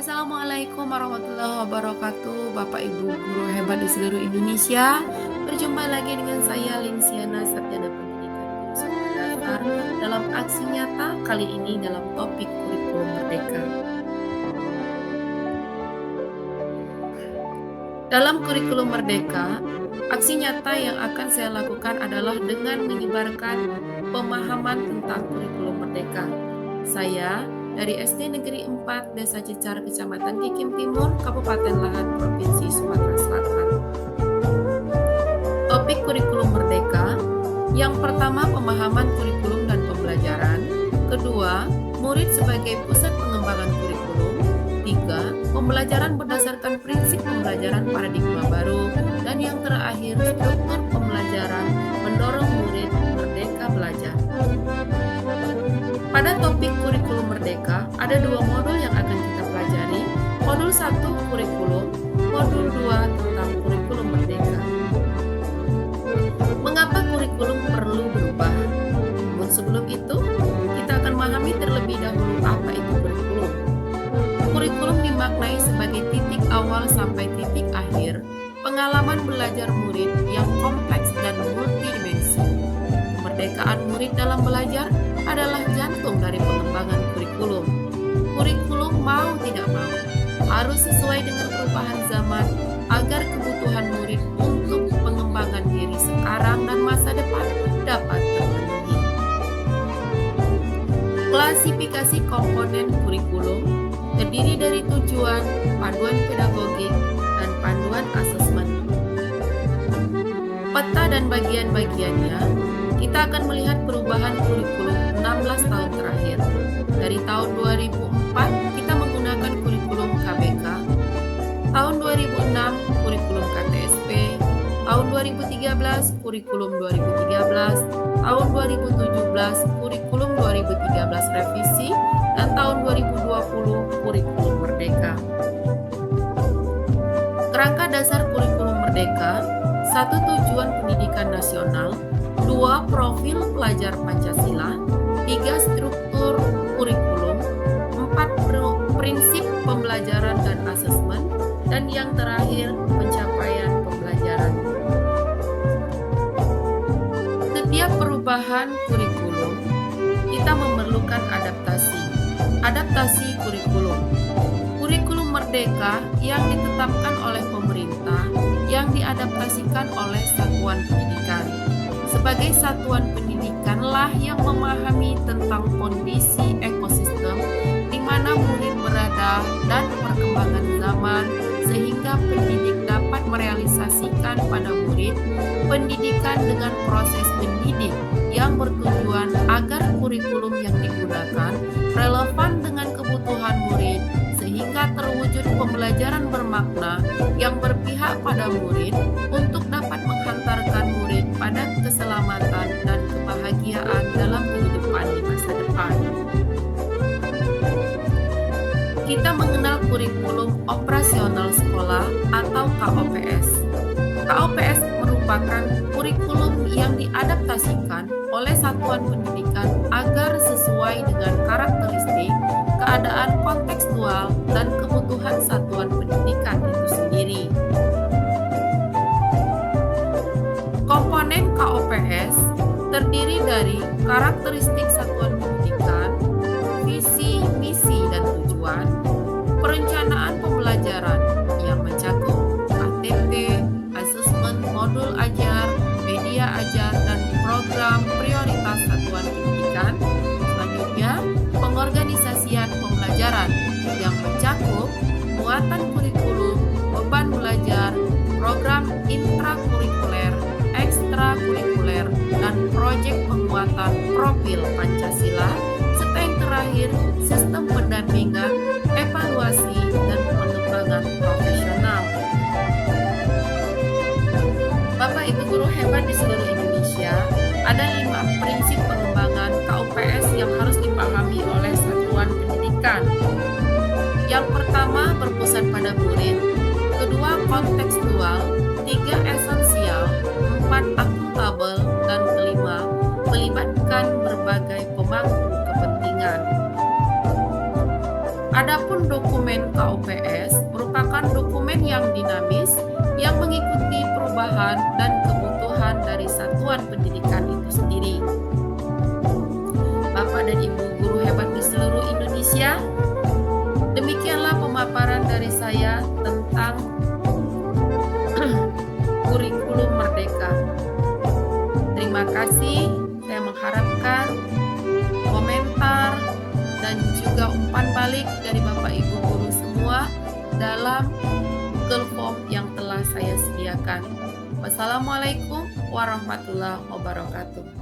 Assalamualaikum warahmatullahi wabarakatuh, Bapak Ibu guru hebat di seluruh Indonesia. Berjumpa lagi dengan saya Linsiana Sarjana Pendidikan Guru Sekolah Dasar dalam aksi nyata kali ini dalam topik kurikulum merdeka. Dalam kurikulum merdeka, aksi nyata yang akan saya lakukan adalah dengan menyebarkan pemahaman tentang kurikulum merdeka. Saya dari SD Negeri 4 Desa Cicar, Kecamatan Kikim Timur, Kabupaten Lahat, Provinsi Sumatera Selatan. Topik kurikulum merdeka. Yang pertama, pemahaman kurikulum dan pembelajaran. Kedua, murid sebagai pusat pengembangan kurikulum. Tiga, pembelajaran berdasarkan prinsip pembelajaran paradigma baru. Dan yang terakhir, struktur pembelajaran mendorong murid merdeka belajar. Pada topik kurikulum merdeka, ada dua modul yang akan kita pelajari. Modul 1 kurikulum, modul 2 tentang kurikulum merdeka. Mengapa kurikulum perlu berubah? Namun sebelum itu, kita akan memahami terlebih dahulu apa itu kurikulum. Kurikulum dimaknai sebagai titik awal sampai titik akhir pengalaman belajar murid yang kompleks dan multidimensi. Kemerdekaan murid dalam belajar adalah jantung dari pengembangan kurikulum. Kurikulum mau tidak mau harus sesuai dengan perubahan zaman agar kebutuhan murid untuk pengembangan diri sekarang dan masa depan dapat terpenuhi. Klasifikasi komponen kurikulum terdiri dari tujuan, panduan pedagogik, dan panduan asesmen. Peta dan bagian-bagiannya, kita akan melihat perubahan kurikulum 16 tahun terakhir. Dari tahun 2004, kita menggunakan kurikulum KBK. Tahun 2006, kurikulum KTSP. Tahun 2013, kurikulum 2013. Tahun 2017, kurikulum 2013 revisi. Dan tahun 2020, kurikulum merdeka. Kerangka dasar kurikulum merdeka: 1. Tujuan pendidikan nasional. 2. Profil pelajar Pancasila. 3. Struktur kurikulum. 4. Prinsip pembelajaran dan asesmen. Dan yang terakhir, pencapaian pembelajaran. Setiap perubahan kurikulum, kita memerlukan adaptasi. Adaptasi kurikulum. Kurikulum merdeka yang ditetapkan oleh pemerintah, yang diadaptasikan oleh satuan pendidikan. Sebagai satuan pendidikanlah yang memahami tentang kondisi ekosistem di mana murid berada dan perkembangan zaman sehingga pendidik dapat merealisasikan pada murid pendidikan dengan proses mendidik yang bertujuan agar kurikulum yang digunakan relevan dengan kebutuhan murid sehingga terwujud pembelajaran bermakna yang berpihak pada murid untuk dapat menghantarkan murid pada keselamatan dan kebahagiaan dalam kehidupan di masa depan. Kita mengenal kurikulum operasional sekolah atau KOPS. KOPS merupakan kurikulum yang diadaptasikan oleh satuan pendidikan agar sesuai dengan karakteristik, keadaan kontekstual, dan kebutuhan satuan pendidikan itu sendiri. Komponen KOPS terdiri dari karakteristik satuan pendidikan, visi, misi, dan tujuan, perencanaan pembelajaran yang mencakup ATP, asesmen modul ajar, media ajar, dan program prioritas satuan pendidikan. Selanjutnya, pengorganisasian pembelajaran yang mencakup muatan kurikulum, beban belajar, program intrakurikuler, ekstrakurikuler, dan proyek penguatan profil Pancasila, serta yang terakhir, sistem pendampingan, evaluasi, dan pengembangan profesional. Bapak Ibu guru hebat di seluruh Indonesia, ada 5 prinsip pengembangan KOPS yang harus dipahami oleh satuan pendidikan. Yang pertama, berpusat pada murid. Kedua, kontekstual. 3, esensial. 4, akuntabel. Dan kelima, melibatkan berbagai pemangku kepentingan. Adapun dokumen KOPS yang dinamis yang mengikuti perubahan dan kebutuhan dari satuan pendidikan itu sendiri. Bapak dan Ibu guru hebat di seluruh Indonesia, demikianlah pemaparan dari saya tentang kurikulum merdeka. Terima kasih. Saya mengharapkan komentar dan juga umpan balik dari Bapak Ibu guru semua dalam Google Form yang telah saya sediakan. Wassalamualaikum warahmatullahi wabarakatuh.